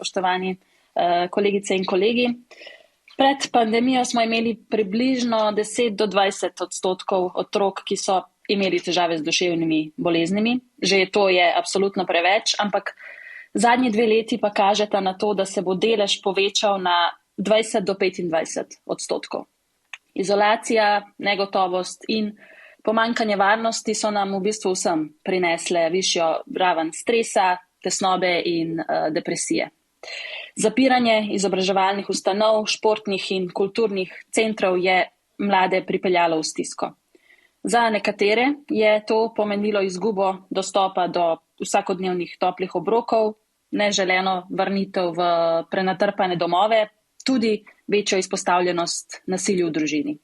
spoštovani kolegice in kolegi. Pred pandemijo smo imeli približno 10 do 20% otrok, ki so imeli težave z duševnimi boleznimi. Že to je absolutno preveč, ampak zadnji 2 leti pa kažeta na to, da se bo delež povečal na 20 do 25%. Izolacija, negotovost in pomanjkanje varnosti so nam v bistvu vsem prinesle višjo raven stresa, tesnobe in depresije. Zapiranje izobraževalnih ustanov, športnih in kulturnih centrov je mlade pripeljalo v stisko. Za nekatere je to pomenilo izgubo dostopa do vsakodnevnih toplih obrokov, neželeno vrnitev v prenatrpane domove, tudi večjo izpostavljenost nasilju v družini.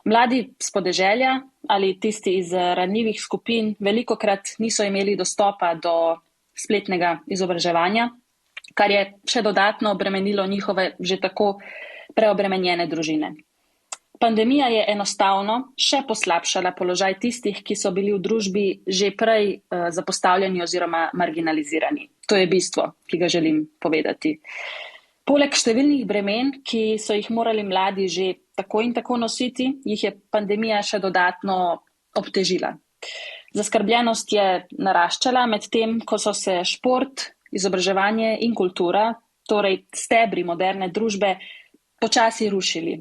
Mladi s podeželja ali tisti iz ranljivih skupin velikokrat niso imeli dostopa do spletnega izobraževanja, kar je še dodatno obremenilo njihove že tako preobremenjene družine. Pandemija je enostavno še poslabšala položaj tistih, ki so bili v družbi že prej zapostavljeni oziroma marginalizirani. To je bistvo, ki ga želim povedati. Poleg številnih bremen, ki so jih morali mladi že tako in tako nositi, jih je pandemija še dodatno obtežila. Zaskrbljenost je naraščala med tem, ko so se šport, izobraževanje in kultura, torej stebri moderne družbe, počasi rušili.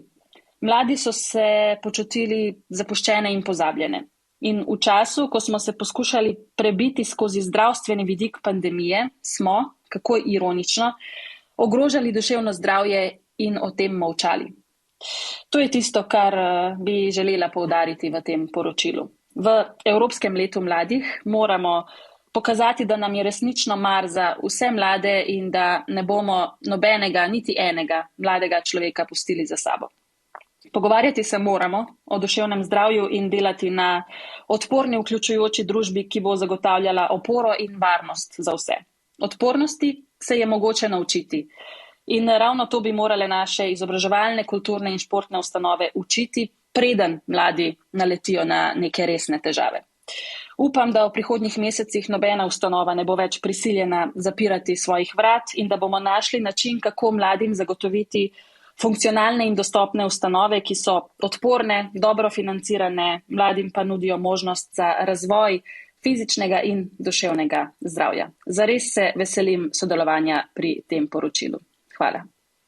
Mladi so se počutili zapuščene in pozabljene. In v času, ko smo se poskušali prebiti skozi zdravstveni vidik pandemije, smo, kako ironično, ogrožali duševno zdravje in o tem molčali. To je tisto, kar bi želela poudariti v tem poročilu. V Evropskem letu mladih moramo pokazati, da nam je resnično mar za vse mlade in da ne bomo nobenega, niti enega mladega človeka pustili za sabo. Pogovarjati se moramo o duševnem zdravju in delati na odporni vključujoči družbi, ki bo zagotavljala oporo in varnost za vse. Odpornosti se je mogoče naučiti in ravno to bi morale naše izobraževalne, kulturne in športne ustanove učiti, preden mladi naletijo na neke resne težave. Upam, da v prihodnjih mesecih nobena ustanova ne bo več prisiljena zapirati svojih vrat in da bomo našli način, kako mladim zagotoviti funkcionalne in dostopne ustanove, ki so odporne, dobro financirane, mladim pa nudijo možnost za razvoj fizičnega in duševnega zdravja. Zares se veselim sodelovanja pri tem poročilu. Hvala.